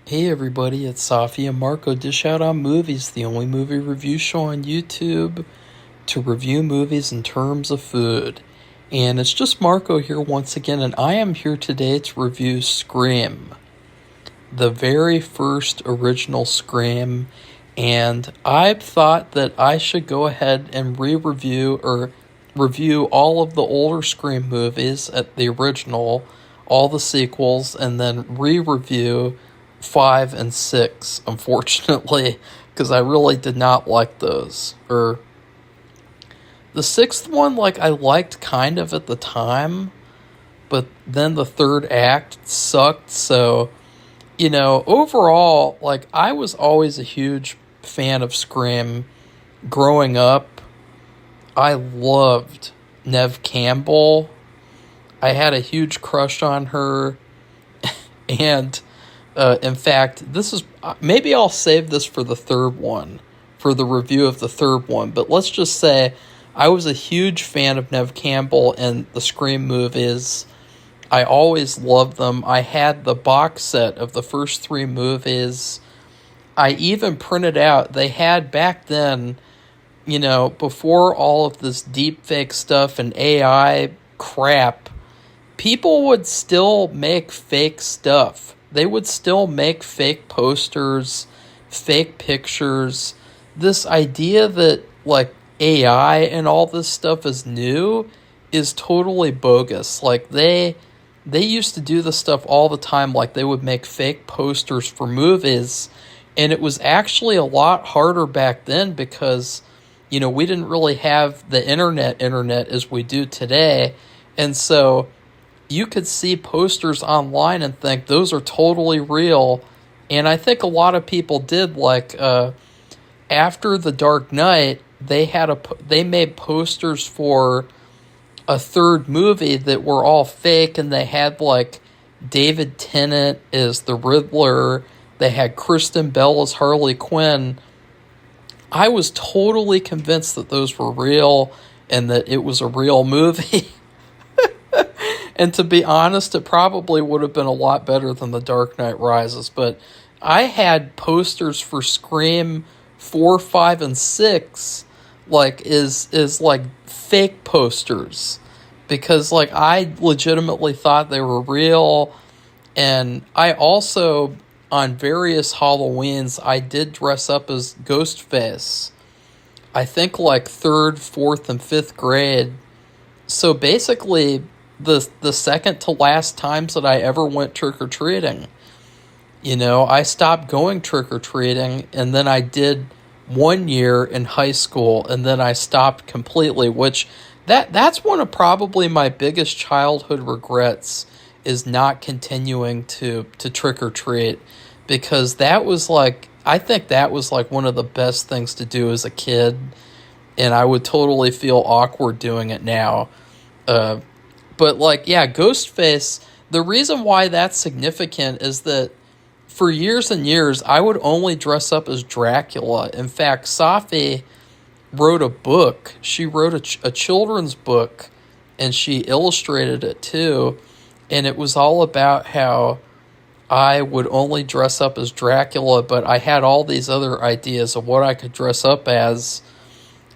Hey everybody, it's Safi and Marco Dish Out on Movies, the only movie review show on YouTube to review movies in terms of food. And it's just Marco here once again, and I am here today to review Scream, the very first original Scream. And I thought that I should go ahead and re-review or review all of the older Scream movies at the original, all the sequels, and then re-review 5 and 6, unfortunately, because I really did not like those. Or the sixth one, like, I liked kind of at the time, but then the third act sucked. So, overall, like, I was always a huge fan of Scream growing up. I loved Neve Campbell. I had a huge crush on her, and in fact, this is maybe I'll save this for the third one, for the review of the third one. But let's just say I was a huge fan of Neve Campbell and the Scream movies. I always loved them. I had the box set of the first three movies. I even printed out, they had back then, before all of this deep fake stuff and AI crap, people would still make fake stuff. They would still make fake posters, fake pictures. This idea that, like, AI and all this stuff is new is totally bogus. Like, they used to do this stuff all the time. Like, they would make fake posters for movies, and it was actually a lot harder back then because, we didn't really have the internet as we do today. And so you could see posters online and think those are totally real. And I think a lot of people did. Like, after The Dark Knight, they made posters for a third movie that were all fake, and they had, like, David Tennant as the Riddler. They had Kristen Bell as Harley Quinn. I was totally convinced that those were real and that it was a real movie. And to be honest, it probably would have been a lot better than The Dark Knight Rises. But I had posters for Scream 4, 5, and 6, like, is like fake posters. Because, like, I legitimately thought they were real. And I also, on various Halloweens, I did dress up as Ghostface. I think, like, 3rd, 4th, and 5th grade. So basically, the second to last times that I ever went trick-or-treating. I stopped going trick-or-treating, and then I did 1 year in high school, and then I stopped completely, which that's one of probably my biggest childhood regrets, is not continuing to trick-or-treat, because that was like, I think that was like one of the best things to do as a kid, and I would totally feel awkward doing it now. But, like, yeah, Ghostface, the reason why that's significant is that for years and years, I would only dress up as Dracula. In fact, Safi wrote a book. She wrote a children's book, and she illustrated it too. And it was all about how I would only dress up as Dracula, but I had all these other ideas of what I could dress up as.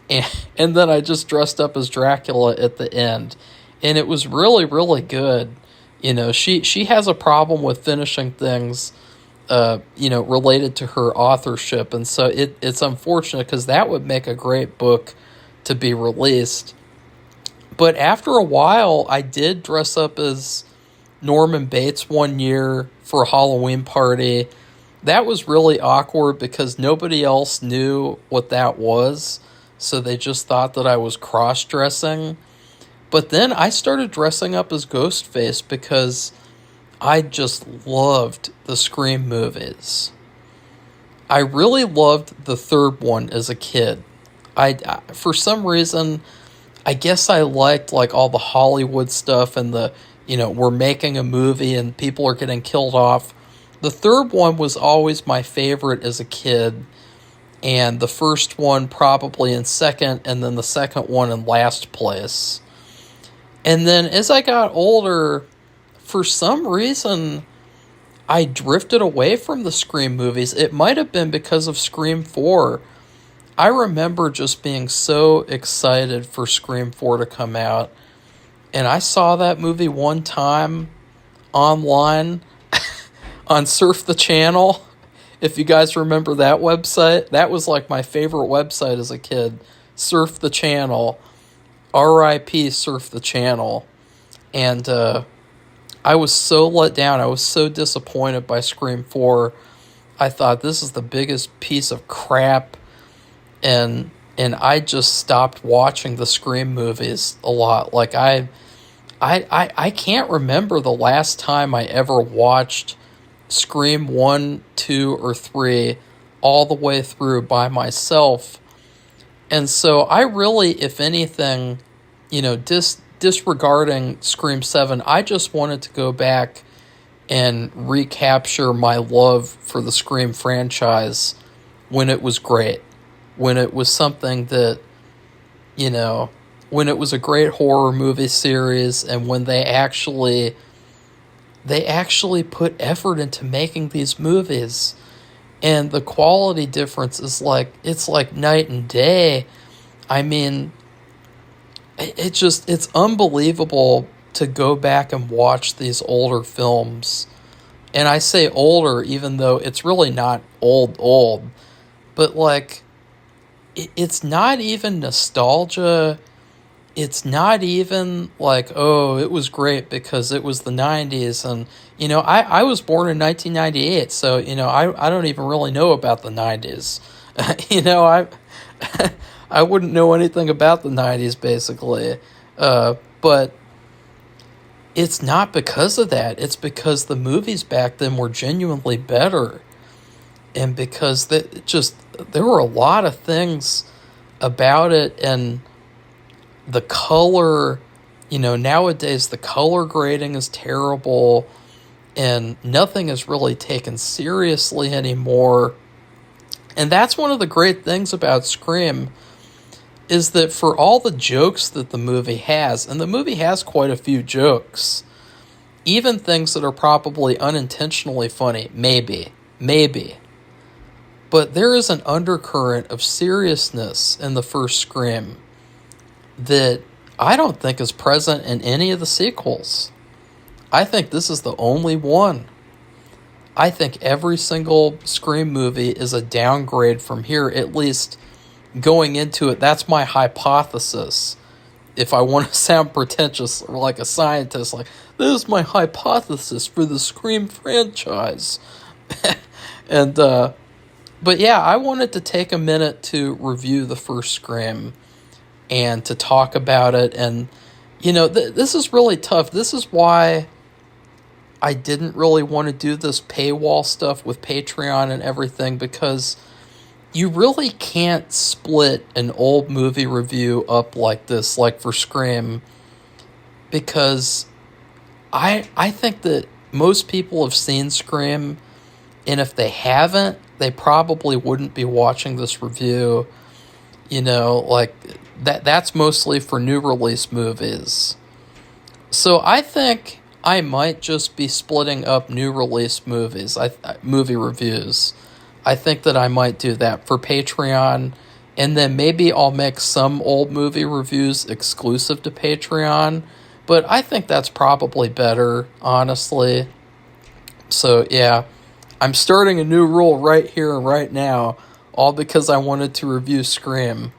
And then I just dressed up as Dracula at the end. And it was really, really good. She has a problem with finishing things, related to her authorship. And so it's unfortunate because that would make a great book to be released. But after a while, I did dress up as Norman Bates 1 year for a Halloween party. That was really awkward because nobody else knew what that was. So they just thought that I was cross-dressing. But then I started dressing up as Ghostface because I just loved the Scream movies. I really loved the third one as a kid. I for some reason, I guess I liked, like, all the Hollywood stuff and the, we're making a movie and people are getting killed off. The third one was always my favorite as a kid, and the first one probably in second, and then the second one in last place. And then as I got older, for some reason, I drifted away from the Scream movies. It might have been because of Scream 4. I remember just being so excited for Scream 4 to come out. And I saw that movie one time online on Surf the Channel. If you guys remember that website, that was like my favorite website as a kid. Surf the Channel. R.I.P. Surf the Channel. And I was so let down. I was so disappointed by Scream 4. I thought this is the biggest piece of crap. And I just stopped watching the Scream movies a lot. Like I can't remember the last time I ever watched Scream 1, 2, or 3 all the way through by myself. And so I really, if anything, disregarding Scream 7, I just wanted to go back and recapture my love for the Scream franchise when it was great. When it was something that, when it was a great horror movie series, and when they actually put effort into making these movies. And the quality difference is it's like night and day. I mean, it's unbelievable to go back and watch these older films. And I say older even though it's really not old. But it's not even nostalgia. It's not even like, oh, it was great because it was the 90s. And, I was born in 1998, so, I don't even really know about the 90s. I wouldn't know anything about the 90s, basically. But it's not because of that. It's because the movies back then were genuinely better. And because there were a lot of things about it, and the color, nowadays the color grading is terrible, and nothing is really taken seriously anymore. And that's one of the great things about Scream, is that for all the jokes that the movie has, and the movie has quite a few jokes, even things that are probably unintentionally funny, maybe, but there is an undercurrent of seriousness in the first Scream that I don't think is present in any of the sequels. I think this is the only one. I think every single Scream movie is a downgrade from here, at least going into it. That's my hypothesis. If I want to sound pretentious or like a scientist, like, this is my hypothesis for the Scream franchise. And, but yeah, I wanted to take a minute to review the first Scream and to talk about it. And, this is really tough. This is why I didn't really want to do this paywall stuff with Patreon and everything, because you really can't split an old movie review up like this, like for Scream, because I think that most people have seen Scream, and if they haven't, they probably wouldn't be watching this review. That's mostly for new release movies. So I think I might just be splitting up new release movies, movie reviews. I think that I might do that for Patreon, and then maybe I'll make some old movie reviews exclusive to Patreon, but I think that's probably better, honestly. So yeah, I'm starting a new rule right here and right now, all because I wanted to review Scream.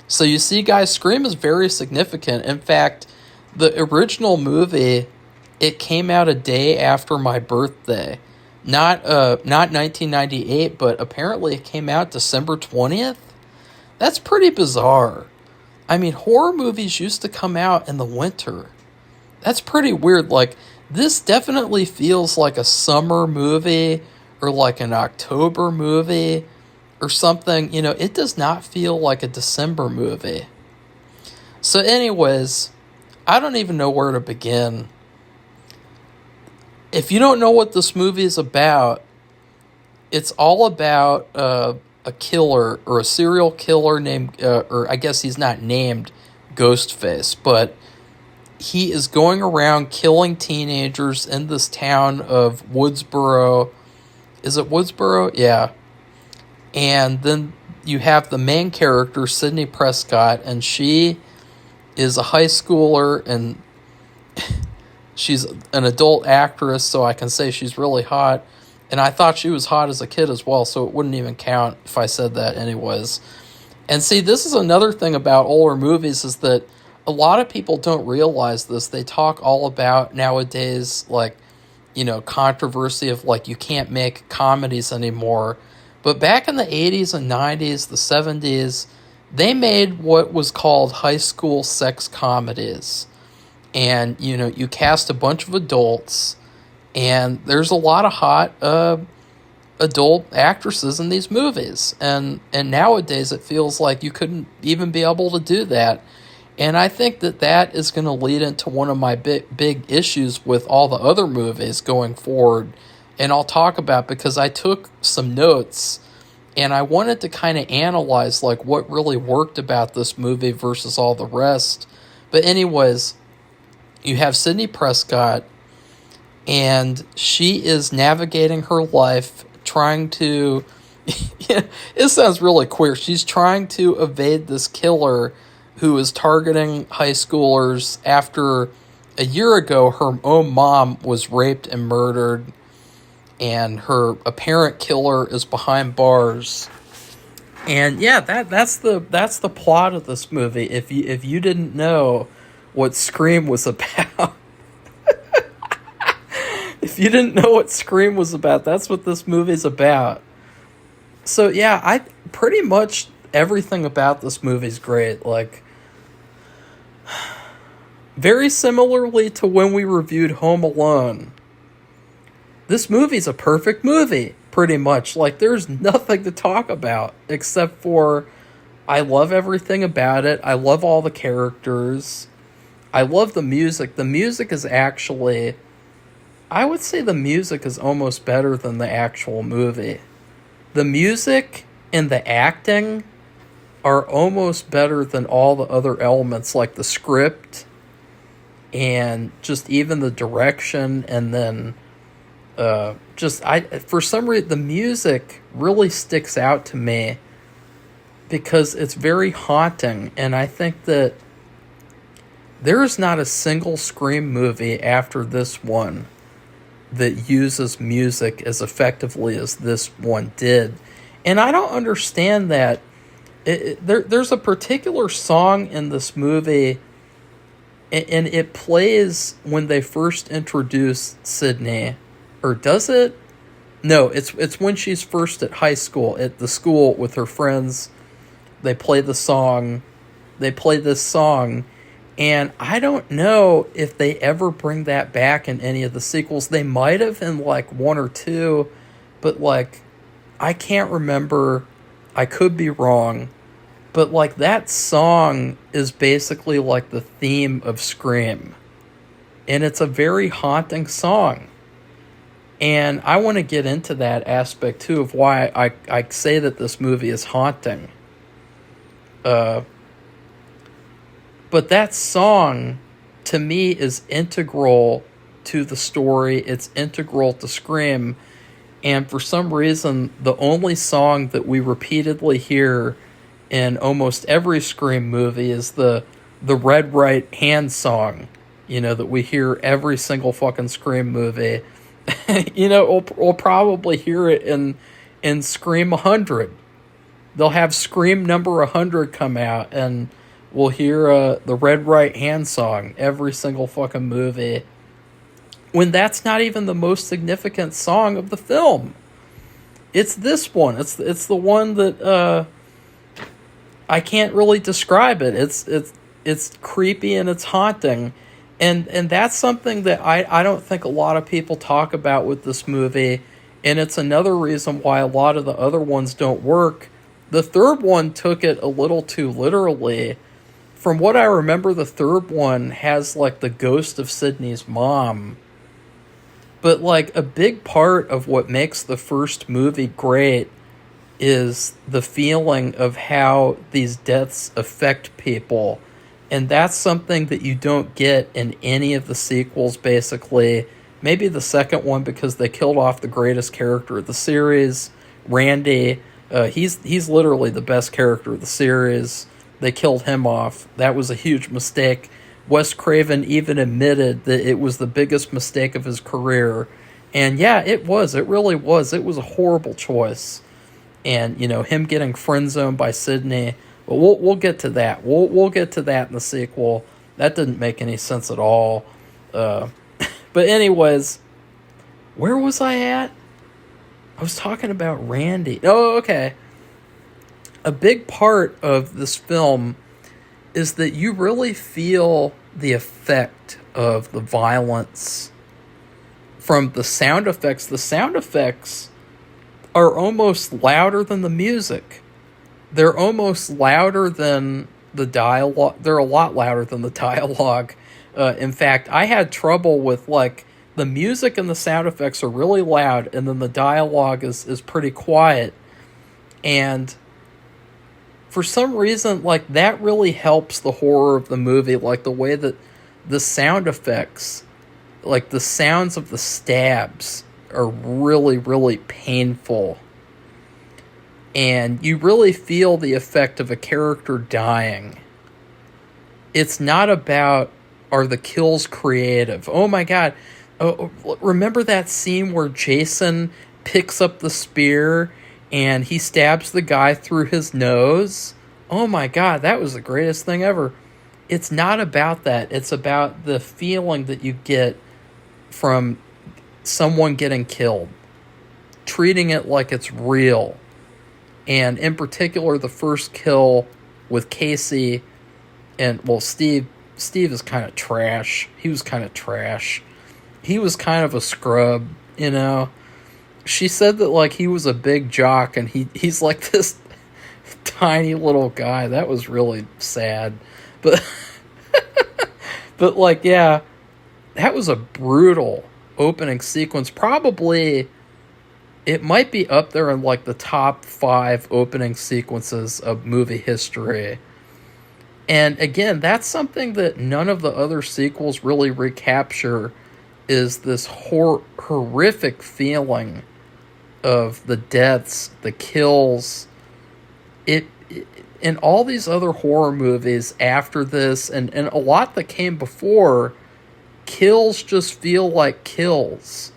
So you see, guys, Scream is very significant. In fact, the original movie, it came out a day after my birthday. Not 1998, but apparently it came out December 20th. That's pretty bizarre. I mean, horror movies used to come out in the winter. That's pretty weird. Like, this definitely feels like a summer movie or like an October movie or something. It does not feel like a December movie. So anyways, I don't even know where to begin. If you don't know what this movie is about, it's all about a killer, or a serial killer named, or I guess he's not named Ghostface, but he is going around killing teenagers in this town of Woodsboro. Is it Woodsboro? Yeah. And then you have the main character, Sidney Prescott, and she is a high schooler, and she's an adult actress, so I can say she's really hot. And I thought she was hot as a kid as well, so it wouldn't even count if I said that anyways. And see, this is another thing about older movies, is that a lot of people don't realize this. They talk all about nowadays, like, controversy of, like, you can't make comedies anymore. But back in the 80s and 90s, the 70s, they made what was called high school sex comedies. And, you cast a bunch of adults, and there's a lot of hot adult actresses in these movies. And nowadays it feels like you couldn't even be able to do that. And I think that is going to lead into one of my big issues with all the other movies going forward. And I'll talk about, because I took some notes and I wanted to kind of analyze, like, what really worked about this movie versus all the rest. But anyways, you have Sidney Prescott, and she is navigating her life trying to, it sounds really queer, she's trying to evade this killer who is targeting high schoolers after a year ago her own mom was raped and murdered, and her apparent killer is behind bars. And yeah, that's the plot of this movie. If you didn't know what Scream was about, if you didn't know what Scream was about, that's what this movie's about. So yeah, I pretty much everything about this movie's great. Like, very similarly to when we reviewed Home Alone, this movie's a perfect movie, pretty much. Like, there's nothing to talk about except for I love everything about it. I love all the characters. I love the music. The music is actually, I would say the music is almost better than the actual movie. The music and the acting are almost better than all the other elements, like the script and just even the direction. And then for some reason, the music really sticks out to me because it's very haunting. And I think that there is not a single Scream movie after this one that uses music as effectively as this one did. And I don't understand that. There's a particular song in this movie, and it plays when they first introduce Sydney. Or does it? No, it's when she's first at high school, at the school with her friends. They play the song. They play this song. And I don't know if they ever bring that back in any of the sequels. They might have in, like, one or two. But, like, I can't remember. I could be wrong. But, like, that song is basically, like, the theme of Scream. And it's a very haunting song. And I want to get into that aspect, too, of why I say that this movie is haunting. But that song, to me, is integral to the story. It's integral to Scream. And for some reason, the only song that we repeatedly hear in almost every Scream movie is the Red Right Hand song, that we hear every single fucking Scream movie. We'll probably hear it in Scream 100. They'll have Scream number 100 come out, and we'll hear the Red Right Hand song every single fucking movie, when that's not even the most significant song of the film. It's this one. It's the one that I can't really describe it. It's creepy and it's haunting. And that's something that I don't think a lot of people talk about with this movie, and it's another reason why a lot of the other ones don't work. The third one took it a little too literally. From what I remember, the third one has, like, the ghost of Sydney's mom. But, like, a big part of what makes the first movie great is the feeling of how these deaths affect people. And that's something that you don't get in any of the sequels, basically. Maybe the second one, because they killed off the greatest character of the series, Randy. He's literally the best character of the series. They killed him off. That was a huge mistake. Wes Craven even admitted that it was the biggest mistake of his career. And yeah, it was. It really was. It was a horrible choice. And, him getting friend zoned by Sydney. But we'll get to that. We'll get to that in the sequel. That didn't make any sense at all. But anyways, where was I at? I was talking about Randy. Oh, okay. A big part of this film is that you really feel the effect of the violence from the sound effects. The sound effects are almost louder than the music. They're almost louder than the dialogue. They're a lot louder than the dialogue. In fact, I had trouble with, the music and the sound effects are really loud, and then the dialogue is pretty quiet. And for some reason, that really helps the horror of the movie. The way that the sound effects, the sounds of the stabs, are really, really painful. And you really feel the effect of a character dying. It's not about, are the kills creative? Oh my god. Oh, remember that scene where Jason picks up the spear and he stabs the guy through his nose? Oh my god, that was the greatest thing ever. It's not about that. It's about the feeling that you get from someone getting killed. Treating it like it's real. And in particular, the first kill with Casey and, Steve is kind of trash. He was kind of trash. He was kind of a scrub, She said that, he was a big jock, and he's like this tiny little guy. That was really sad. But, yeah, that was a brutal opening sequence. Probably, it might be up there in, the top 5 opening sequences of movie history. And again, that's something that none of the other sequels really recapture, is this horrific feeling of the deaths, the kills. It in all these other horror movies after this, and a lot that came before, kills just feel like kills.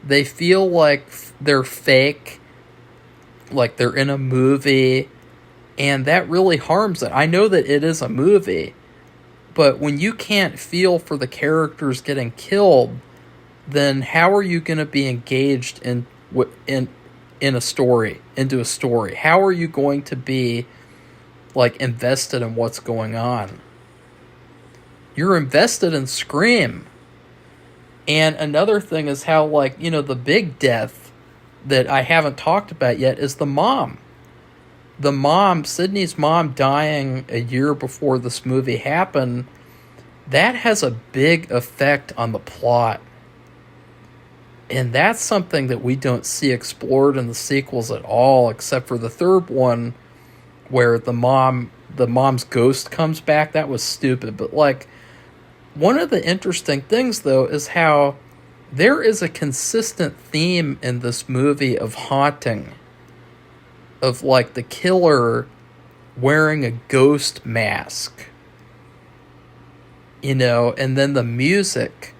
They feel like they're fake, like they're in a movie, and that really harms it. I know that it is a movie, but when you can't feel for the characters getting killed, then how are you going to be engaged in a story, into a story? How are you going to be invested in what's going on? You're invested in Scream. And another thing is how, the big death that I haven't talked about yet is the mom. The mom, Sydney's mom, dying a year before this movie happened, that has a big effect on the plot. And that's something that we don't see explored in the sequels at all, except for the third one, where the mom's ghost comes back. That was stupid. But, one of the interesting things, though, is how there is a consistent theme in this movie of haunting. Of, the killer wearing a ghost mask. And then the music.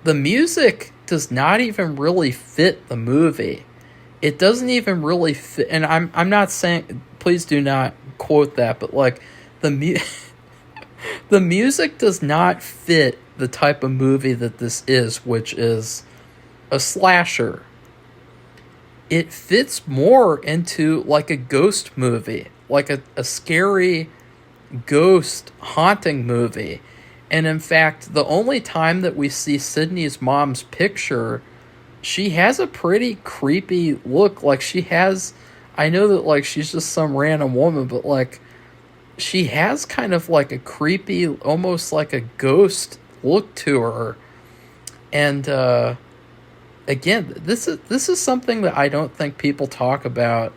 The music does not even really fit the movie. It doesn't even really fit. And I'm not saying, please do not quote that, but, the music does not fit the type of movie that this is, which is a slasher. It fits more into a ghost movie, a scary ghost haunting movie. And in fact, the only time that we see Sydney's mom's picture, she has a pretty creepy look. I know that she's just some random woman, but she has kind of a creepy, almost like a ghost look to her. And again, this is something that I don't think people talk about.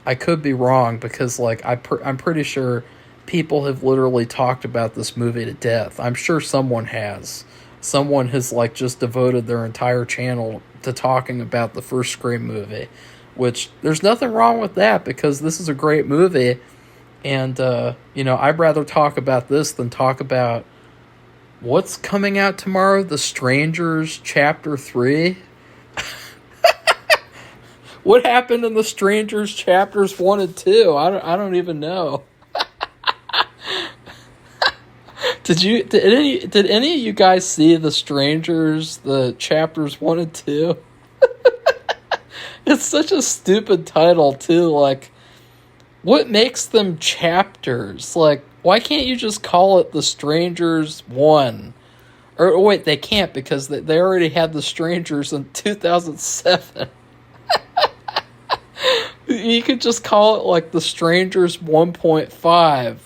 I could be wrong, because I'm pretty sure people have literally talked about this movie to death. I'm sure someone has. Someone has like just devoted their entire channel to talking about the first Scream movie, which there's nothing wrong with that because this is a great movie. And, I'd rather talk about this than talk about what's coming out tomorrow, The Strangers Chapter 3. What happened in The Strangers Chapters 1 and 2? I don't even know. Did any of you guys see The Strangers, the Chapters 1 and 2? It's such a stupid title, too. Like, what makes them chapters? Like, why can't you just call it The Strangers 1? Or wait, they can't because they already had The Strangers in 2007. You could just call it like The Strangers 1.5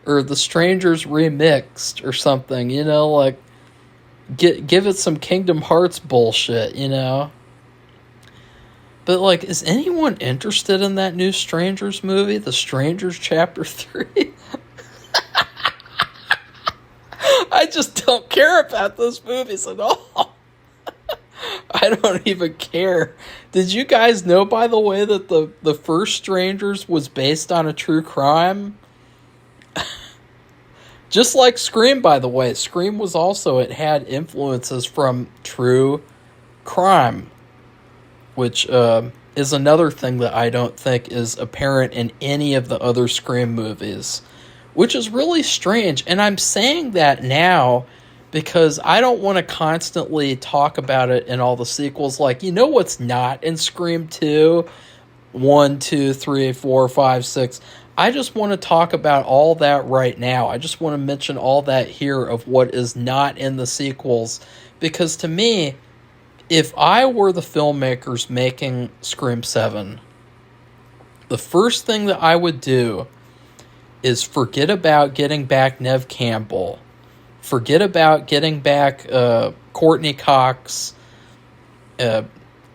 or The Strangers Remixed or something, like give it some Kingdom Hearts bullshit, But like, is anyone interested in that new Strangers movie, The Strangers Chapter 3? I just don't care about those movies at all. I don't even care. Did you guys know, by the way, that the first Strangers was based on a true crime? Just like Scream, by the way. Scream was also, it had influences from true crime, which is another thing that I don't think is apparent in any of the other Scream movies, which is really strange. And I'm saying that now because I don't want to constantly talk about it in all the sequels. Like, what's not in Scream 2, 1, 2, 3, 4, 5, 6. I just want to talk about all that right now. I just want to mention all that here of what is not in the sequels. Because to me, if I were the filmmakers making Scream 7, the first thing that I would do is forget about getting back Neve Campbell. Forget about getting back Courtney Cox. And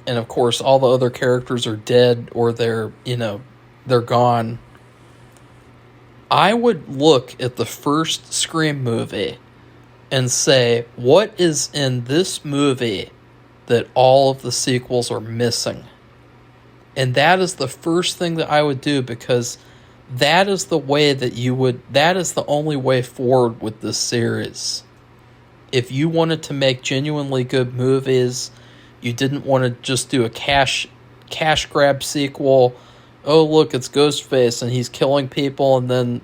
of course, all the other characters are dead or they're gone. I would look at the first Scream movie and say, what is in this movie that all of the sequels are missing? And that is the first thing that I would do, because that is the way that is the only way forward with this series. If you wanted to make genuinely good movies, you didn't want to just do a cash grab sequel. Oh, look, it's Ghostface and he's killing people and then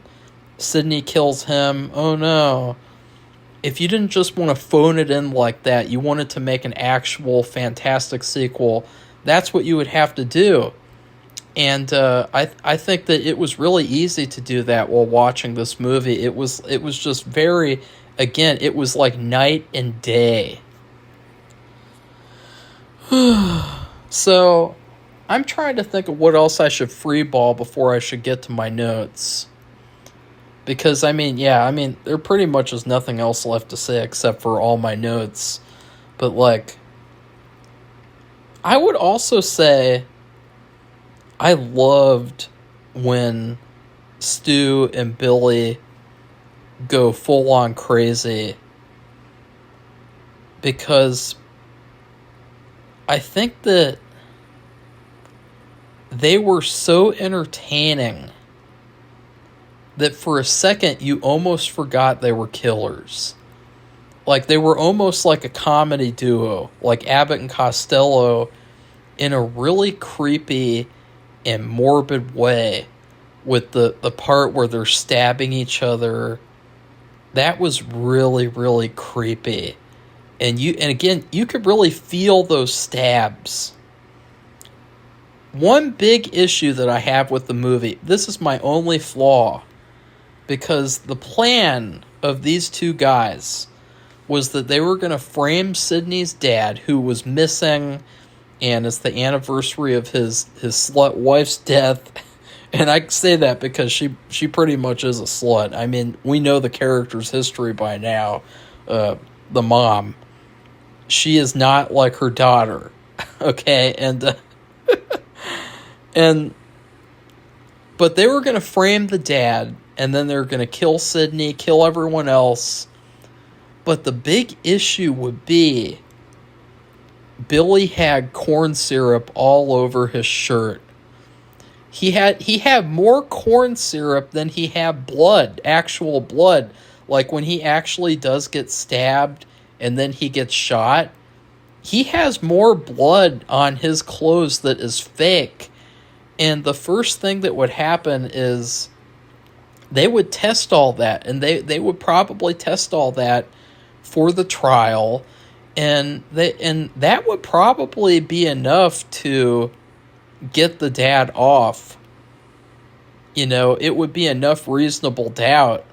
Sidney kills him. Oh no. If you didn't just want to phone it in like that, you wanted to make an actual fantastic sequel, that's what you would have to do. And I think that it was really easy to do that while watching this movie. It was just very, again, it was like night and day. So, I'm trying to think of what else I should freeball before I should get to my notes. Because, there pretty much is nothing else left to say except for all my notes. But, I would also say I loved when Stu and Billy go full on crazy, because I think that they were so entertaining that for a second you almost forgot they were killers. Like, they were almost like a comedy duo, like Abbott and Costello, in a really creepy and morbid way, with the part where they're stabbing each other. That was really, really creepy. And again, you could really feel those stabs. One big issue that I have with the movie, this is my only flaw, because the plan of these two guys was that they were going to frame Sidney's dad, who was missing, and it's the anniversary of his slut wife's death. And I say that because she pretty much is a slut. I mean, we know the character's history by now. The mom. She is not like her daughter. Okay? And But they were going to frame the dad, and then they're going to kill Sidney, kill everyone else. But the big issue would be Billy had corn syrup all over his shirt. He had more corn syrup than he had blood, actual blood. Like when he actually does get stabbed and then he gets shot, he has more blood on his clothes that is fake. And the first thing that would happen is they would test all that, and they would probably test all that for the trial, and that would probably be enough to get the dad off. It would be enough reasonable doubt.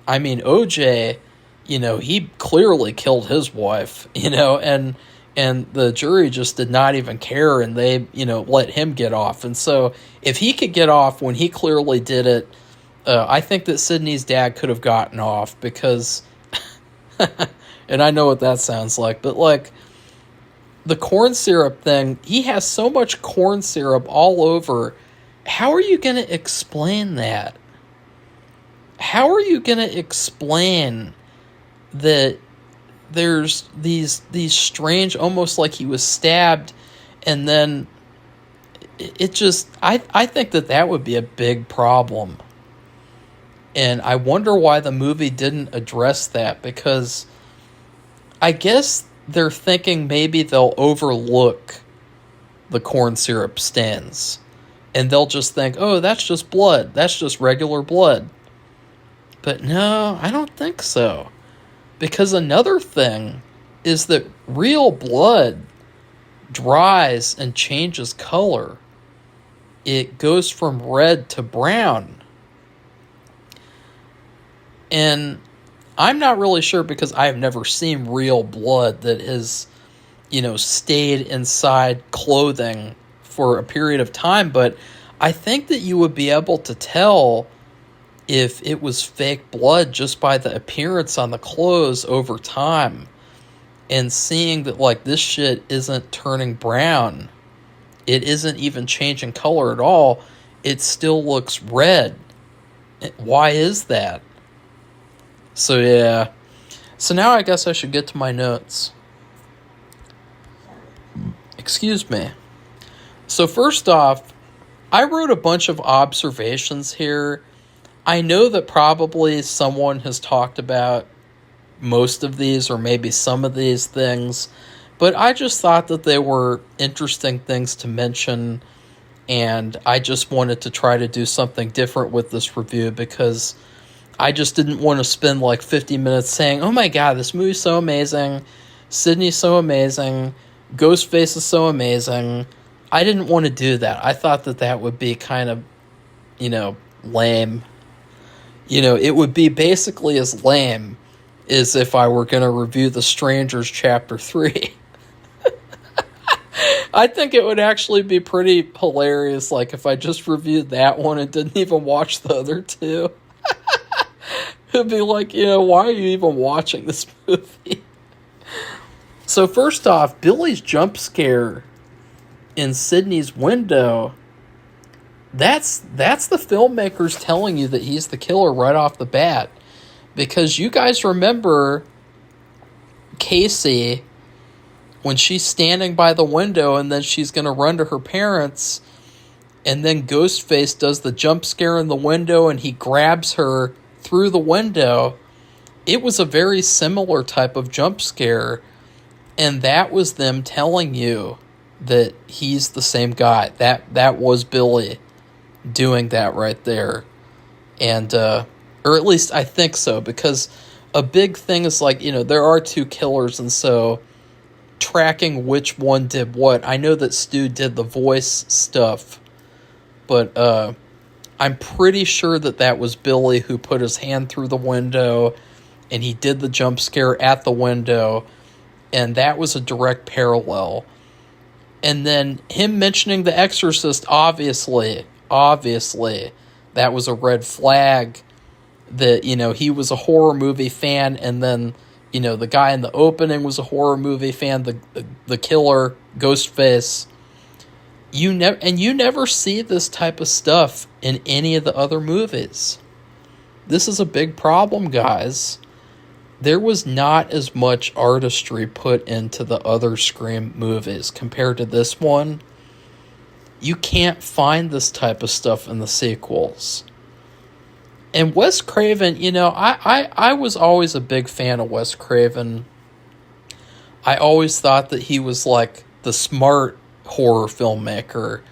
I mean, OJ, he clearly killed his wife, and the jury just did not even care, and they, let him get off. And so if he could get off when he clearly did it, I think that Sidney's dad could have gotten off because, and I know what that sounds like, but like the corn syrup thing, he has so much corn syrup all over. How are you going to explain that? How are you going to explain that there's these strange, almost like he was stabbed, and then it just, I think that would be a big problem. And I wonder why the movie didn't address that, because I guess they're thinking maybe they'll overlook the corn syrup stains, and they'll just think, oh, that's just blood. That's just regular blood. But no, I don't think so. Because another thing is that real blood dries and changes color. It goes from red to brown. And I'm not really sure, because I have never seen real blood that has, stayed inside clothing for a period of time. But I think that you would be able to tell if it was fake blood just by the appearance on the clothes over time, and seeing that like this shit isn't turning brown, it isn't even changing color at all, it still looks red. Why is that? So yeah, so now I guess I should get to my notes. Excuse me. So first off, I wrote a bunch of observations here. I know that probably someone has talked about most of these, or maybe some of these things, but I just thought that they were interesting things to mention, and I just wanted to try to do something different with this review, because I just didn't want to spend like 50 minutes saying, oh my god, this movie's so amazing, Sidney's so amazing, Ghostface is so amazing. I didn't want to do that. I thought that would be kind of, lame. It would be basically as lame as if I were going to review The Strangers Chapter 3. I think it would actually be pretty hilarious, like, if I just reviewed that one and didn't even watch the other two. It'd be like, why are you even watching this movie? So first off, Billy's jump scare in Sidney's window, that's the filmmakers telling you that he's the killer right off the bat. Because you guys remember Casey, when she's standing by the window and then she's going to run to her parents, and then Ghostface does the jump scare in the window and he grabs her through the window. It was a very similar type of jump scare, and that was them telling you that he's the same guy. That was Billy doing that right there. And or at least I think so, because a big thing is like, there are two killers, and so tracking which one did what. I know that Stu did the voice stuff, but I'm pretty sure that was Billy who put his hand through the window and he did the jump scare at the window, and that was a direct parallel. And then him mentioning The Exorcist, obviously, that was a red flag that, he was a horror movie fan, and then, the guy in the opening was a horror movie fan, the killer, Ghostface. You never see this type of stuff in any of the other movies. This is a big problem, guys. There was not as much artistry put into the other Scream movies compared to this one. You can't find this type of stuff in the sequels. And Wes Craven, I was always a big fan of Wes Craven. I always thought that he was like the smart horror filmmaker.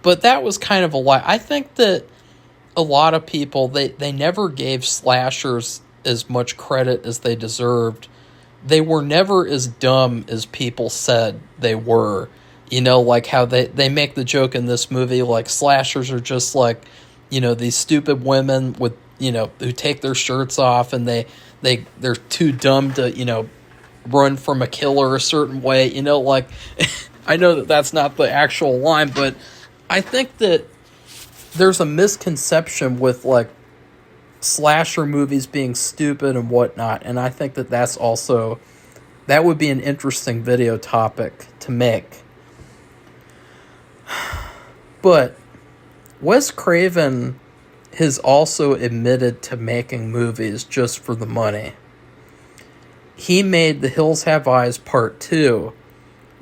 But that was kind of a lie. I think that a lot of people, they never gave slashers as much credit as they deserved. They were never as dumb as people said they were. Like how they make the joke in this movie, like slashers are just like, these stupid women with, who take their shirts off and they're too dumb to, run from a killer a certain way. Like, I know that that's not the actual line, but I think that there's a misconception with, like, slasher movies being stupid and whatnot, and I think that that would be an interesting video topic to make. But Wes Craven has also admitted to making movies just for the money. He made The Hills Have Eyes Part 2,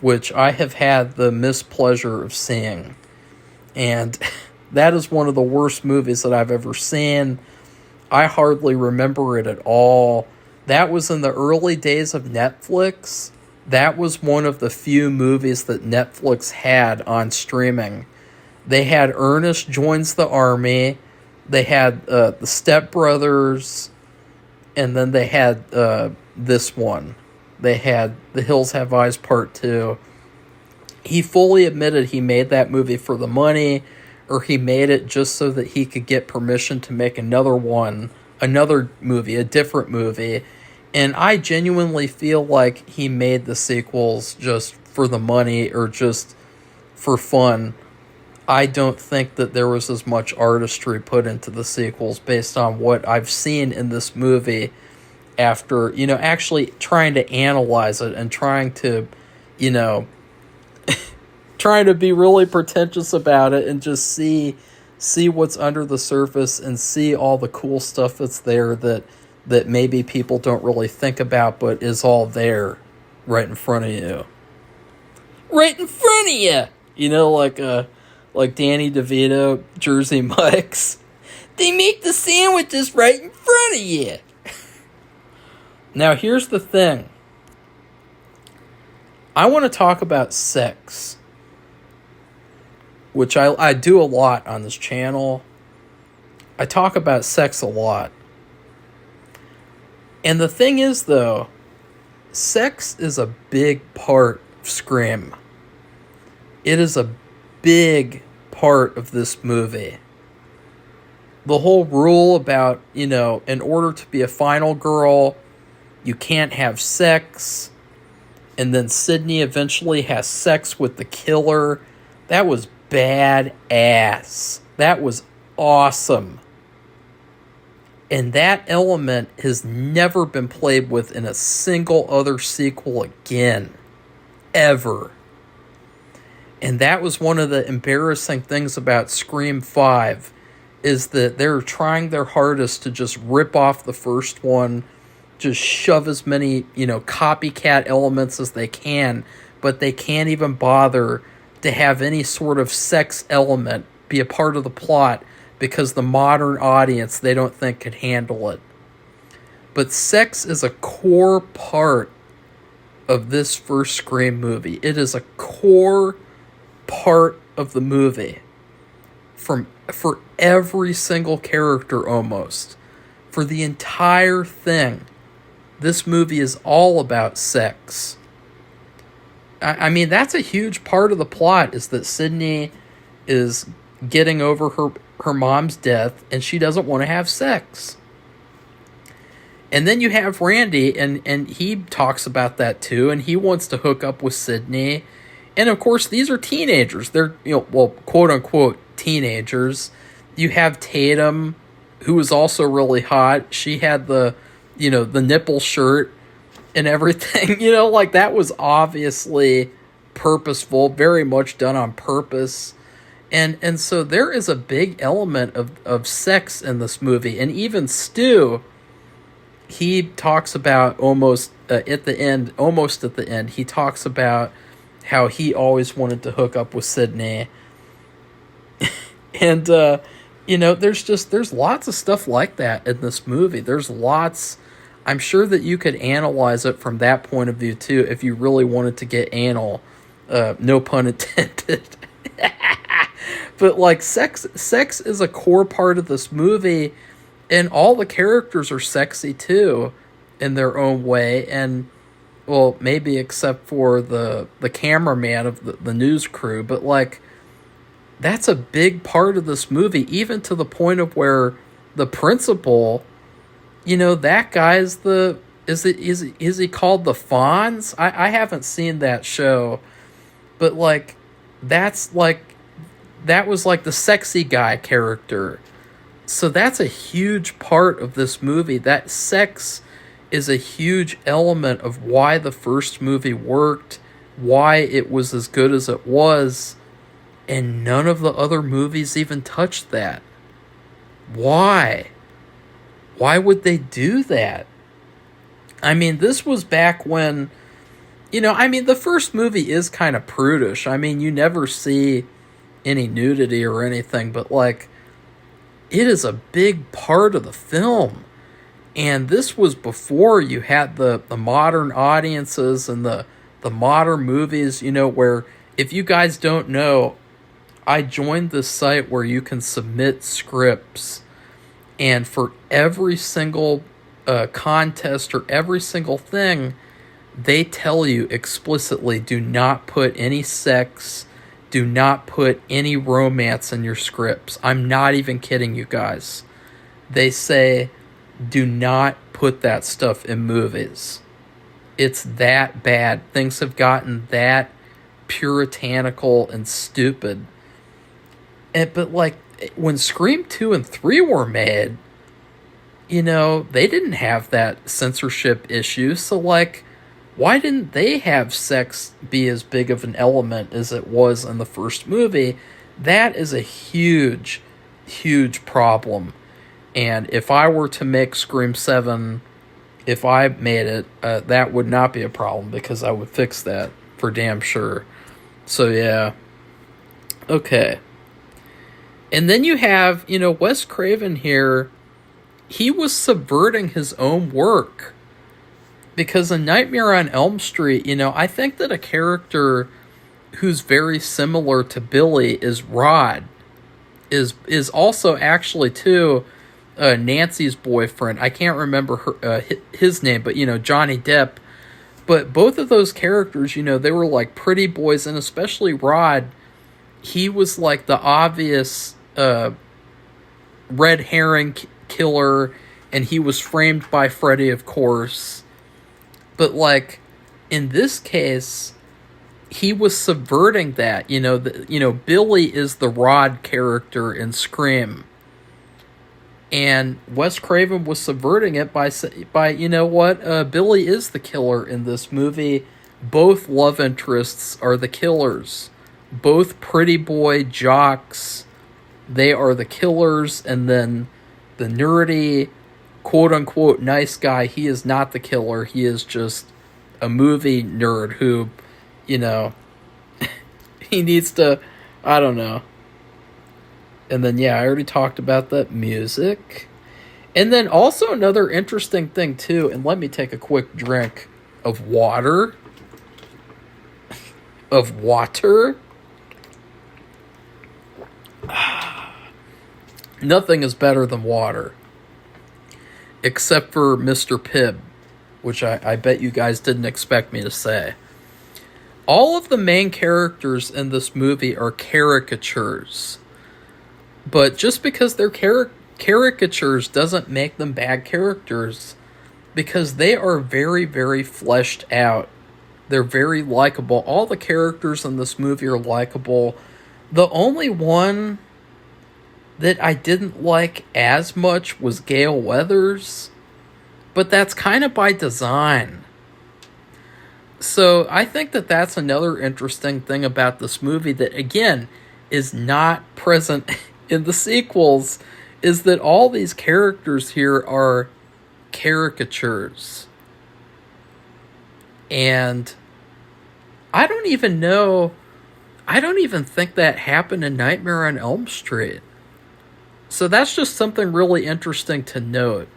which I have had the mispleasure of seeing. And that is one of the worst movies that I've ever seen. I hardly remember it at all. That was in the early days of Netflix. That was one of the few movies that Netflix had on streaming. They had Ernest Joins the Army. They had the Step Brothers. And then they had this one. They had The Hills Have Eyes Part 2. He fully admitted he made that movie for the money, or he made it just so that he could get permission to make another movie, a different movie. And I genuinely feel like he made the sequels just for the money or just for fun. I don't think that there was as much artistry put into the sequels based on what I've seen in this movie after, actually trying to analyze it and trying to, trying to be really pretentious about it and just see what's under the surface and see all the cool stuff that's there that maybe people don't really think about, but is all there right in front of you. Right in front of you! Like Danny DeVito, Jersey Mike's. They make the sandwiches right in front of you! Now, here's the thing. I want to talk about sex, which I do a lot on this channel. I talk about sex a lot. And the thing is, though, sex is a big part of Scream. It is a big part of this movie. The whole rule about, in order to be a final girl, you can't have sex. And then Sydney eventually has sex with the killer. That was badass. That was awesome. And that element has never been played with in a single other sequel again. Ever. And that was one of the embarrassing things about Scream 5, is that they're trying their hardest to just rip off the first one, just shove as many, copycat elements as they can, but they can't even bother to have any sort of sex element be a part of the plot because the modern audience, they don't think, could handle it. But sex is a core part of this first Scream movie. It is a core part of the movie. For every single character almost. For the entire thing. This movie is all about sex. I mean, that's a huge part of the plot, is that Sydney is getting over her mom's death, and she doesn't want to have sex. And then you have Randy, and he talks about that too, and he wants to hook up with Sydney. And of course, these are teenagers. They're, quote-unquote teenagers. You have Tatum, who is also really hot. She had the nipple shirt and everything. That was obviously purposeful, very much done on purpose. And so there is a big element of sex in this movie. And even Stu, he talks about almost at the end, he talks about how he always wanted to hook up with Sydney. And, there's lots of stuff like that in this movie. There's lots. I'm sure that you could analyze it from that point of view, too, if you really wanted to get anal. No pun intended. But, like, sex is a core part of this movie, and all the characters are sexy, too, in their own way. And, well, maybe except for the cameraman of the news crew, but, like, that's a big part of this movie, even to the point of where the principal, that guy is he called the Fonz? I haven't seen that show, but like that was like the sexy guy character. So that's a huge part of this movie. That sex is a huge element of why the first movie worked, why it was as good as it was. And none of the other movies even touched that. Why? Why would they do that? I mean, this was back when, the first movie is kind of prudish. I mean, you never see any nudity or anything, but, like, it is a big part of the film. And this was before you had the modern audiences and the modern movies, where, if you guys don't know, I joined this site where you can submit scripts, and for every single contest or every single thing, they tell you explicitly, do not put any sex, do not put any romance in your scripts. I'm not even kidding you guys. They say, do not put that stuff in movies. It's that bad. Things have gotten that puritanical and stupid. But, like, when Scream 2 and 3 were made, they didn't have that censorship issue. So, like, why didn't they have sex be as big of an element as it was in the first movie? That is a huge, huge problem. And if I were to make Scream 7, if I made it, that would not be a problem, because I would fix that for damn sure. So, yeah. Okay. And then you have, Wes Craven here. He was subverting his own work. Because in Nightmare on Elm Street, I think that a character who's very similar to Billy is Rod. Is also actually, too, Nancy's boyfriend. I can't remember his name, but, Johnny Depp. But both of those characters, they were like pretty boys, and especially Rod, he was like the obvious red herring killer, and he was framed by Freddy, of course. But, like, in this case, he was subverting that. Billy is the Rod character in Scream. And Wes Craven was subverting it by Billy is the killer in this movie. Both love interests are the killers. Both pretty boy jocks, they are the killers. And then the nerdy, quote-unquote, nice guy, he is not the killer. He is just a movie nerd who, he needs to, I don't know. And then, I already talked about that music. And then also another interesting thing, too, and let me take a quick drink of water. Nothing is better than water. Except for Mr. Pibb, which I bet you guys didn't expect me to say. All of the main characters in this movie are caricatures. But just because they're caricatures doesn't make them bad characters, because they are very, very fleshed out. They're very likable. All the characters in this movie are likable. The only one that I didn't like as much was Gale Weathers, but that's kind of by design. So I think that that's another interesting thing about this movie that, again, is not present in the sequels, is that all these characters here are caricatures. And I don't even know, I don't even think that happened in Nightmare on Elm Street. So that's just something really interesting to note.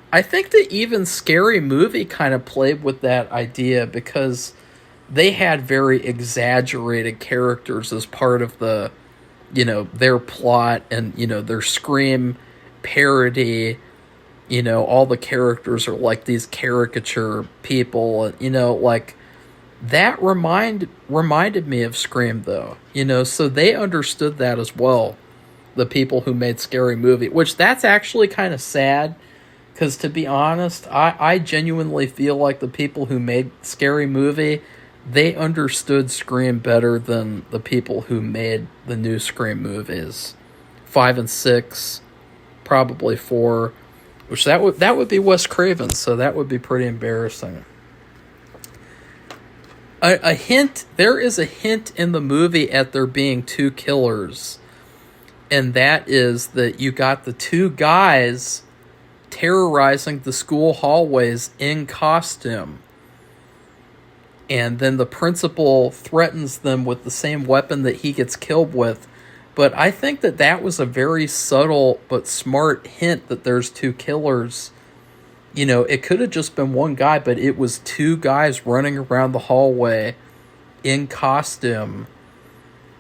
I think that even Scary Movie kind of played with that idea because they had very exaggerated characters as part of the, their plot and, their Scream parody. All the characters are like these caricature people, and, like that reminded me of Scream though, so they understood that as well. The people who made Scary Movie, which that's actually kind of sad. Because to be honest, I genuinely feel like the people who made Scary Movie, they understood Scream better than the people who made the new Scream movies. 5 and 6, probably 4, which that would be Wes Craven, so that would be pretty embarrassing. A hint, there is a hint in the movie at there being two killers, and that is that you got the two guys terrorizing the school hallways in costume. And then the principal threatens them with the same weapon that he gets killed with. But I think that that was a very subtle but smart hint that there's two killers. It could have just been one guy, but it was two guys running around the hallway in costume.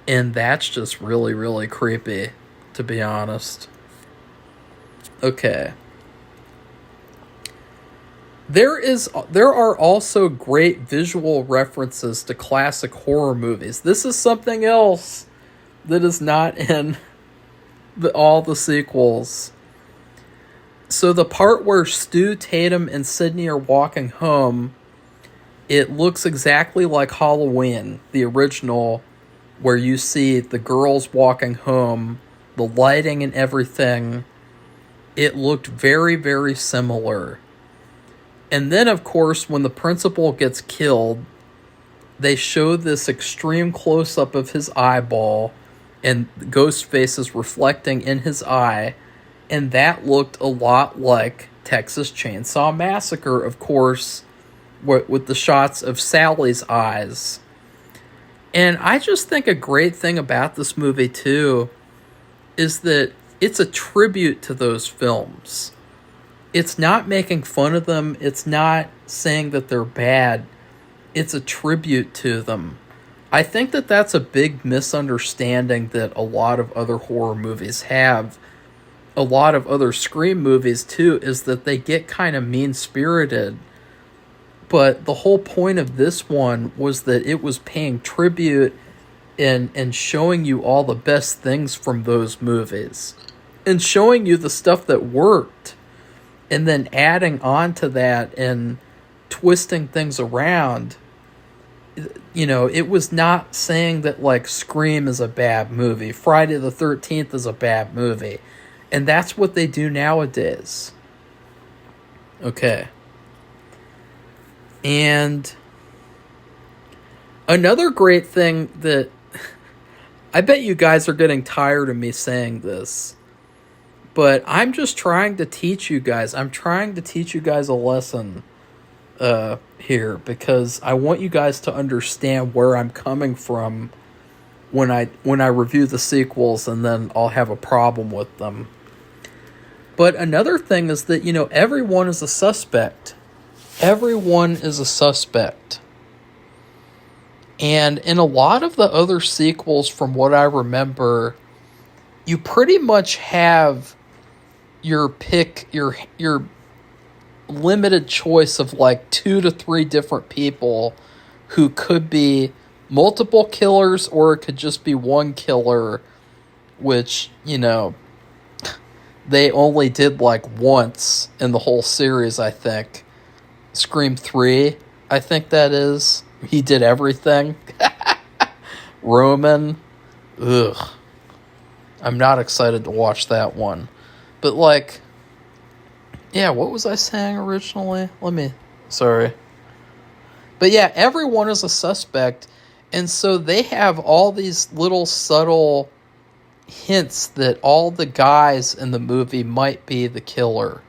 And that's just really, really creepy, to be honest. Okay. There are also great visual references to classic horror movies. This is something else that is not in all the sequels. So the part where Stu, Tatum, and Sydney are walking home, it looks exactly like Halloween, the original, where you see the girls walking home, the lighting and everything. It looked very, very similar. And then, of course, when the principal gets killed, they show this extreme close-up of his eyeball, and Ghostface is reflecting in his eye, and that looked a lot like Texas Chainsaw Massacre, of course, with the shots of Sally's eyes. And I just think a great thing about this movie, too, is that it's a tribute to those films. It's not making fun of them. It's not saying that they're bad. It's a tribute to them. I think that that's a big misunderstanding that a lot of other horror movies have. A lot of other Scream movies, too, is that they get kind of mean-spirited. But the whole point of this one was that it was paying tribute and showing you all the best things from those movies. And showing you the stuff that worked. And then adding on to that and twisting things around. It was not saying that, like, Scream is a bad movie. Friday the 13th is a bad movie. And that's what they do nowadays. Okay. And another great thing that... I bet you guys are getting tired of me saying this. But I'm just trying to teach you guys. I'm trying to teach you guys a lesson here. Because I want you guys to understand where I'm coming from when I review the sequels, and then I'll have a problem with them. But another thing is that, everyone is a suspect. Everyone is a suspect. And in a lot of the other sequels, from what I remember, you pretty much have your pick, your limited choice of like 2 to 3 different people who could be multiple killers, or it could just be one killer, which, they only did like once in the whole series, I think. Scream 3, I think that is. He did everything. Roman. Ugh. I'm not excited to watch that one. But, like, yeah, what was I saying originally? Sorry. But yeah, everyone is a suspect. And so they have all these little subtle hints that all the guys in the movie might be the killer.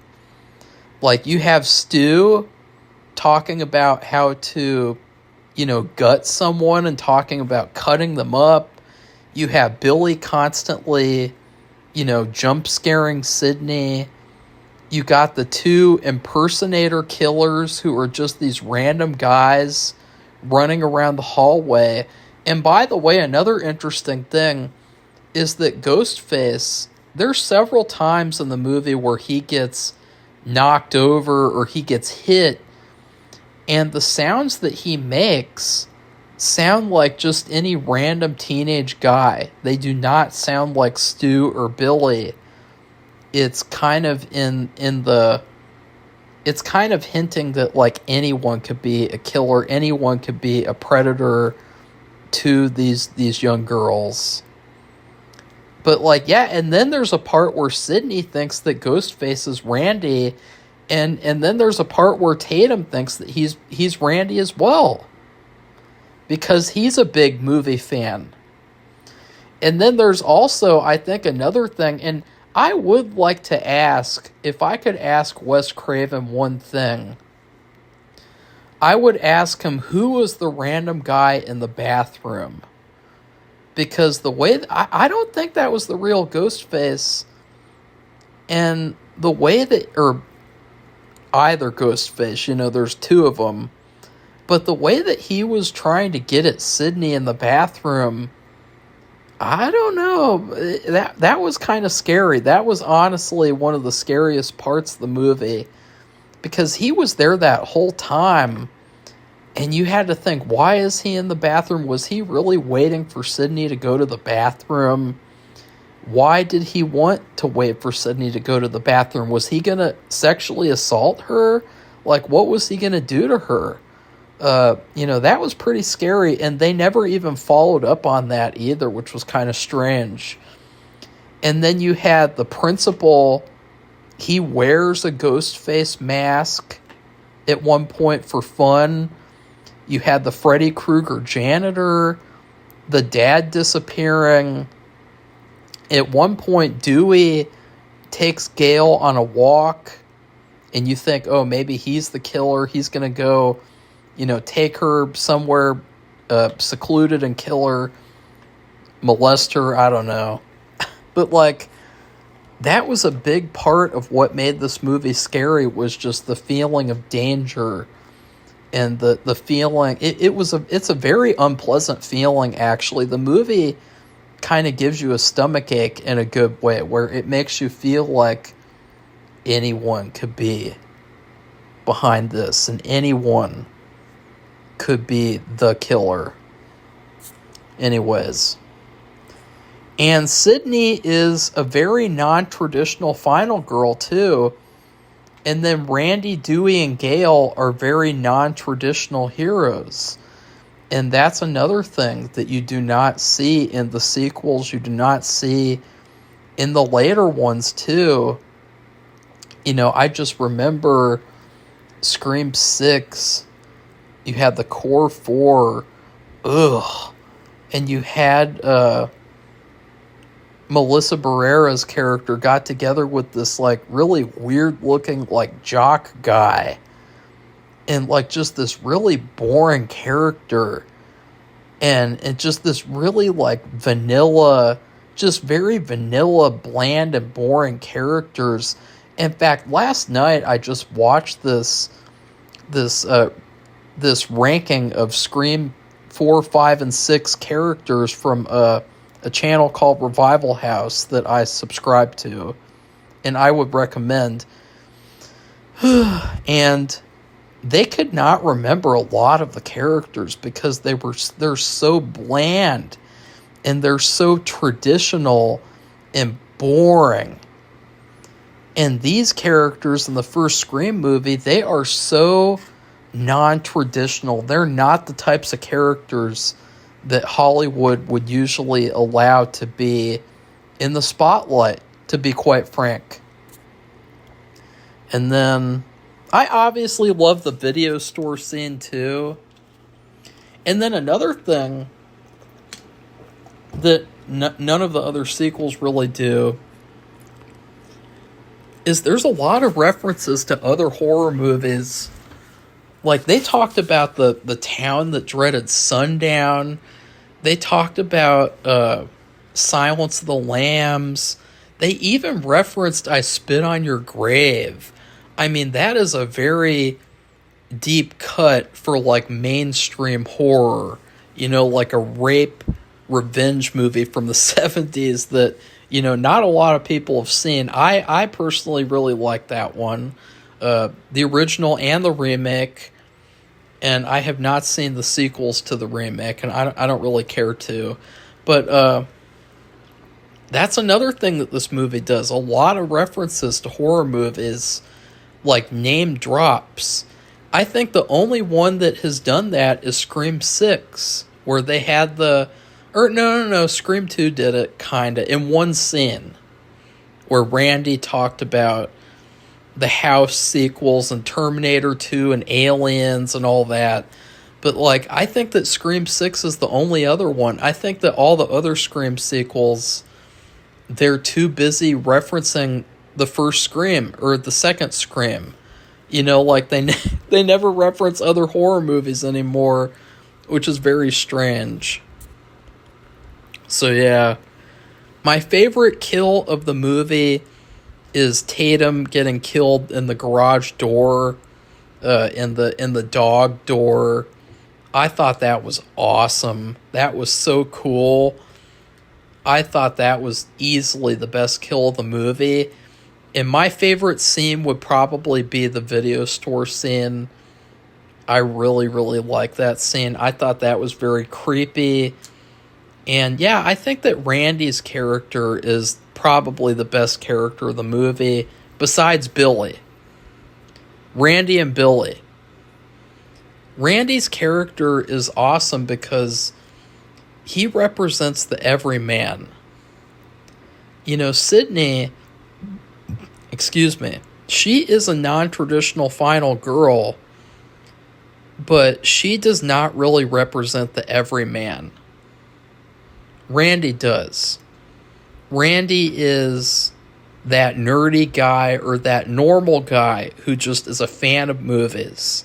Like, you have Stu talking about how to, gut someone and talking about cutting them up. You have Billy constantly, jump scaring Sydney. You got the two impersonator killers who are just these random guys running around the hallway. And by the way, another interesting thing is that Ghostface, there's several times in the movie where he gets knocked over or he gets hit, and the sounds that he makes sound like just any random teenage guy. They do not sound like Stu or Billy. It's kind of it's kind of hinting that like anyone could be a killer, anyone could be a predator to these young girls. But like, yeah, and then there's a part where Sydney thinks that Ghostface is Randy, and then there's a part where Tatum thinks that he's Randy as well, because he's a big movie fan. And then there's also, I think, another thing, and I would like to ask, if I could ask Wes Craven one thing, I would ask him who was the random guy in the bathroom. Because the way, I don't think that was the real Ghostface. And the way that, or either Ghostface, there's two of them. But the way that he was trying to get at Sydney in the bathroom, I don't know. That was kind of scary. That was honestly one of the scariest parts of the movie. Because he was there that whole time. And you had to think, why is he in the bathroom? Was he really waiting for Sydney to go to the bathroom? Why did he want to wait for Sydney to go to the bathroom? Was he going to sexually assault her? Like, what was he going to do to her? That was pretty scary. And they never even followed up on that either, which was kind of strange. And then you had the principal. He wears a ghost face mask at one point for fun. You had the Freddy Krueger janitor, the dad disappearing. At one point, Dewey takes Gail on a walk, and you think, oh, maybe he's the killer. He's going to go, take her somewhere secluded and kill her, molest her, I don't know. But, like, that was a big part of what made this movie scary, was just the feeling of danger. And the feeling, it's a very unpleasant feeling, actually. The movie kind of gives you a stomachache in a good way, where it makes you feel like anyone could be behind this, and anyone could be the killer. Anyways. And Sydney is a very non-traditional final girl, too. And then Randy, Dewey, and Gail are very non-traditional heroes. And that's another thing that you do not see in the sequels. You do not see in the later ones, too. I just remember Scream 6. You had the Core 4. Ugh. And you had Melissa Barrera's character got together with this, like, really weird-looking, like, jock guy. And, like, just this really boring character. And just this really, like, vanilla, just very vanilla, bland, and boring characters. In fact, last night I just watched this ranking of Scream 4, 5, and 6 characters from a channel called Revival House that I subscribe to, and I would recommend. And they could not remember a lot of the characters because they're so bland, and they're so traditional and boring. And these characters in the first Scream movie, they are so non-traditional. They're not the types of characters that Hollywood would usually allow to be in the spotlight, to be quite frank. And then I obviously love the video store scene too. And then another thing that none of the other sequels really do is there's a lot of references to other horror movies. Like, they talked about the town that dreaded sundown. They talked about Silence of the Lambs. They even referenced I Spit on Your Grave. I mean, that is a very deep cut for, like, mainstream horror. You know, like a rape revenge movie from the 70s that, you know, not a lot of people have seen. I personally really like that one. The original and the remake. And I have not seen the sequels to the remake, and I don't really care to. But that's another thing that this movie does. A lot of references to horror movies, like name drops. I think the only one that has done that is Scream 6, where they had the... Or no, Scream 2 did it, kinda, in one scene, where Randy talked about the House sequels and Terminator 2 and Aliens and all that. But, like, I think that Scream 6 is the only other one. I think that all the other Scream sequels, they're too busy referencing the first Scream or the second Scream. You know, like, they never reference other horror movies anymore, which is very strange. So, yeah. My favorite kill of the movie is Tatum getting killed in the garage door, in the dog door. I thought that was awesome. That was so cool. I thought that was easily the best kill of the movie. And my favorite scene would probably be the video store scene. I really, really like that scene. I thought that was very creepy. And yeah, I think that Randy's character is probably the best character of the movie, besides Billy. Randy and Billy. Randy's character is awesome because he represents the everyman. You know, Sydney, she is a non-traditional final girl, but she does not really represent the everyman. Randy does. Randy is that nerdy guy or that normal guy who just is a fan of movies.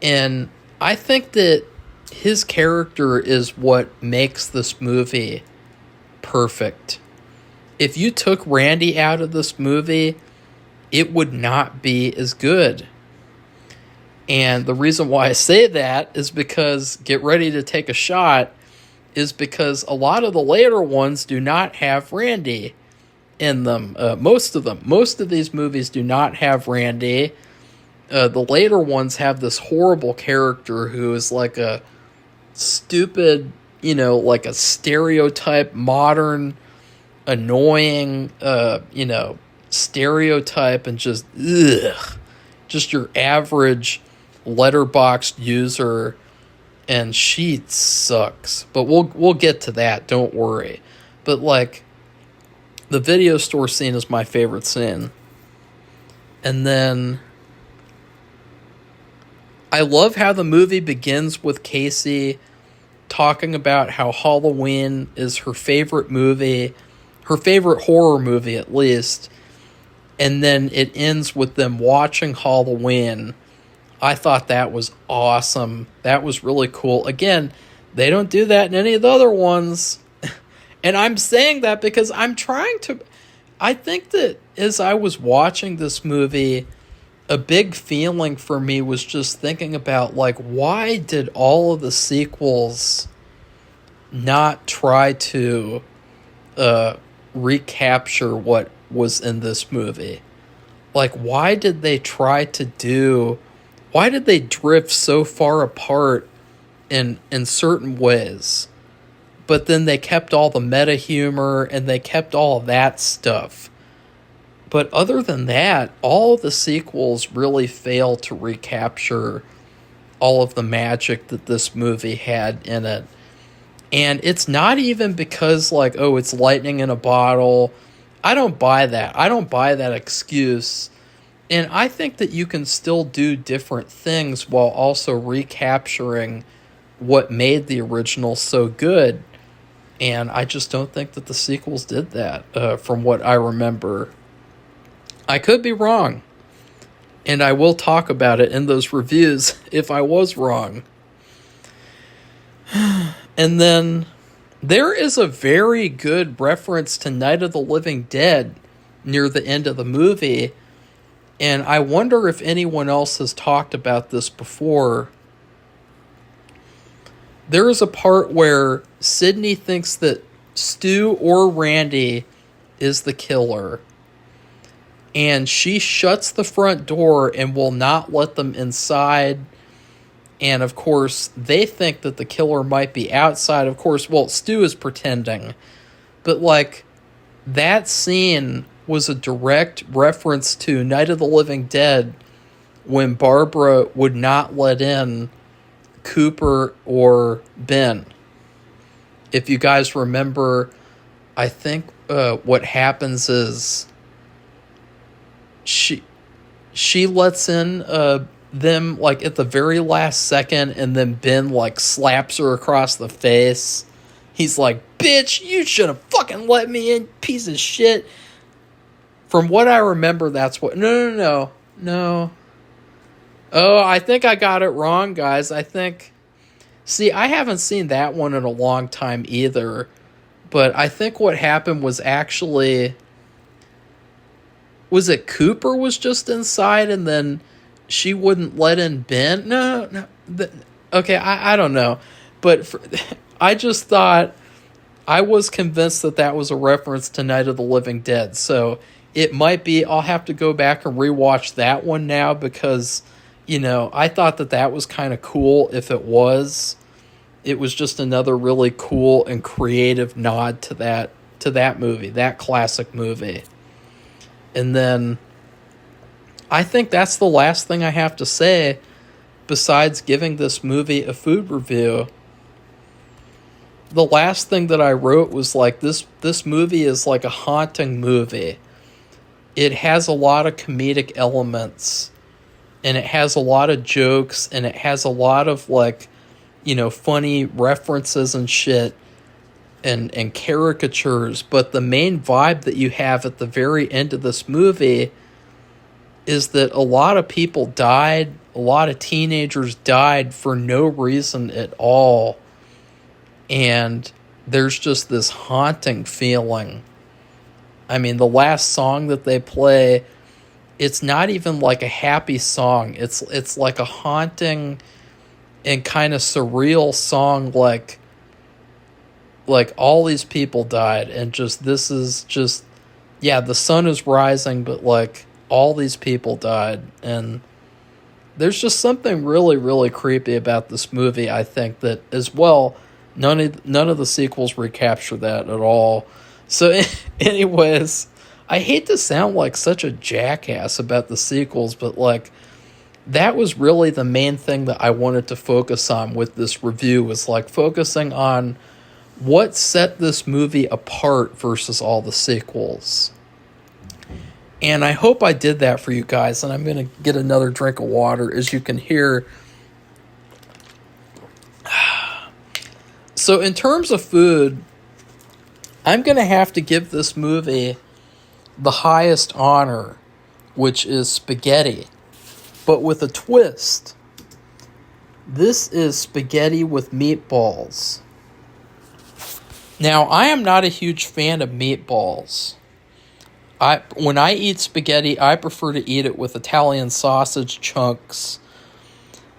And I think that his character is what makes this movie perfect. If you took Randy out of this movie, it would not be as good. And the reason why I say that is because, get ready to take a shot, is because a lot of the later ones do not have Randy in them. Most of them. Most of these movies do not have Randy. The later ones have this horrible character who is like a stupid, you know, like a stereotype, modern, annoying, you know, stereotype, and just, ugh. Just your average letterboxed user, and she sucks. But we'll get to that, don't worry. But, like, the video store scene is my favorite scene. And then I love how the movie begins with Casey talking about how Halloween is her favorite movie, her favorite horror movie at least, and then it ends with them watching Halloween. I thought that was awesome. That was really cool. Again, they don't do that in any of the other ones. And I'm saying that because I'm trying to... I think that as I was watching this movie, a big feeling for me was just thinking about, like, why did all of the sequels not try to recapture what was in this movie? Like, why did they try to do... Why did they drift so far apart in certain ways? But then they kept all the meta humor and they kept all of that stuff. But other than that, all of the sequels really fail to recapture all of the magic that this movie had in it. And it's not even because, like, oh, it's lightning in a bottle. I don't buy that. I don't buy that excuse. And I think that you can still do different things while also recapturing what made the original so good. And I just don't think that the sequels did that, from what I remember. I could be wrong, and I will talk about it in those reviews if I was wrong. And then there is a very good reference to Night of the Living Dead near the end of the movie, and I wonder if anyone else has talked about this before. There is a part where Sydney thinks that Stu or Randy is the killer, and she shuts the front door and will not let them inside. And of course, they think that the killer might be outside. Of course, well, Stu is pretending. But, like, that scene was a direct reference to Night of the Living Dead when Barbara would not let in Cooper or Ben. If you guys remember, I think what happens is she lets in them, like, at the very last second, and then Ben, like, slaps her across the face. He's like, "Bitch, you should have fucking let me in, piece of shit." From what I remember, that's what... No. Oh, I think I got it wrong, guys. I think... See, I haven't seen that one in a long time either. But I think what happened was actually... Was it Cooper was just inside and then she wouldn't let in Ben? No. Okay, I don't know. But I just thought... I was convinced that that was a reference to Night of the Living Dead. So it might be... I'll have to go back and rewatch that one now because... You know, I thought that that was kind of cool if it was. It was just another really cool and creative nod to that movie, that classic movie. And then I think that's the last thing I have to say besides giving this movie a food review. The last thing that I wrote was like this movie is like a haunting movie. It has a lot of comedic elements. And it has a lot of jokes, and it has a lot of, like, you know, funny references and shit, and caricatures. But the main vibe that you have at the very end of this movie is that a lot of people died, a lot of teenagers died for no reason at all. And there's just this haunting feeling. I mean, the last song that they play... It's not even like a happy song. It's like a haunting and kind of surreal song, like all these people died and just this is just the sun is rising, but like all these people died, and there's just something really, really creepy about this movie. I think that as well, none of the sequels recapture that at all. So anyways, I hate to sound like such a jackass about the sequels, but like that was really the main thing that I wanted to focus on with this review, was like focusing on what set this movie apart versus all the sequels. And I hope I did that for you guys, and I'm going to get another drink of water, as you can hear. So in terms of food, I'm going to have to give this movie the highest honor, which is spaghetti, but with a twist. This is spaghetti with meatballs. Now, I am not a huge fan of meatballs. When I eat spaghetti, I prefer to eat it with Italian sausage chunks.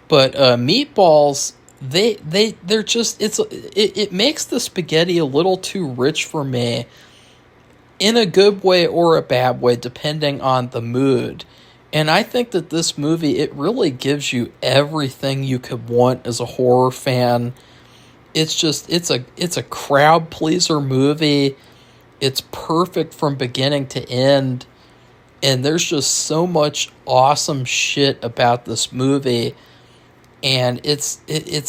But meatballs, they're just it makes the spaghetti a little too rich for me. In a good way or a bad way, depending on the mood. And I think that this movie, it really gives you everything you could want as a horror fan. It's just, it's a crowd pleaser movie. It's perfect from beginning to end. And there's just so much awesome shit about this movie. And it's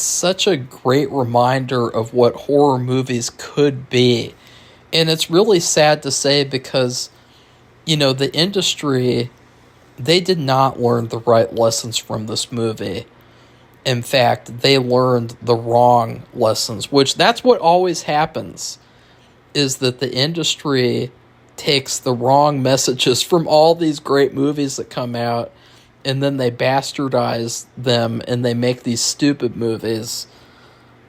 such a great reminder of what horror movies could be. And it's really sad to say because, you know, the industry, they did not learn the right lessons from this movie. In fact, they learned the wrong lessons, which that's what always happens, is that the industry takes the wrong messages from all these great movies that come out, and then they bastardize them and they make these stupid movies.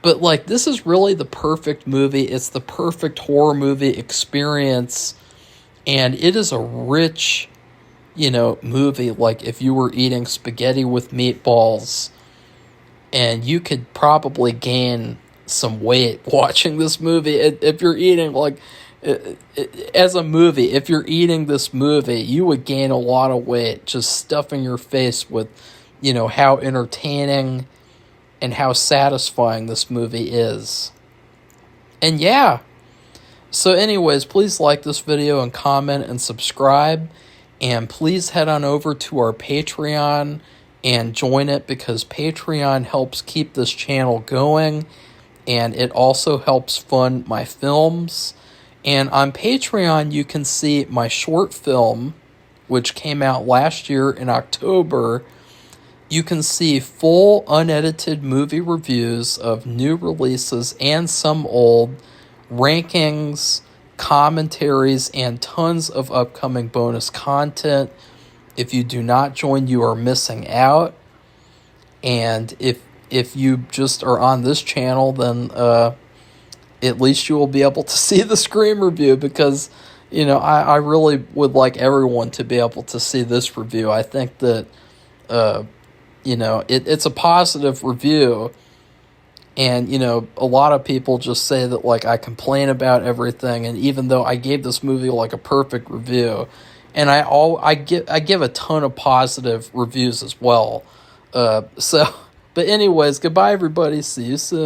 But, like, this is really the perfect movie. It's the perfect horror movie experience, and it is a rich, movie. Like, if you were eating spaghetti with meatballs, and you could probably gain some weight watching this movie. If you're eating, like, as a movie, if you're eating this movie, you would gain a lot of weight just stuffing your face with, how entertaining and how satisfying this movie is. And yeah. So anyways, please like this video and comment and subscribe. And please head on over to our Patreon and join it, because Patreon helps keep this channel going, and it also helps fund my films. And on Patreon, you can see my short film, which came out last year in October. You can see full unedited movie reviews of new releases and some old, rankings, commentaries, and tons of upcoming bonus content. If you do not join, you are missing out. And if you just are on this channel, then at least you will be able to see the Scream review, because, I really would like everyone to be able to see this review. I think that, it's a positive review. And, a lot of people just say that, like, I complain about everything. And even though I gave this movie, like, a perfect review, and I give a ton of positive reviews as well. But anyways, goodbye, everybody. See you soon.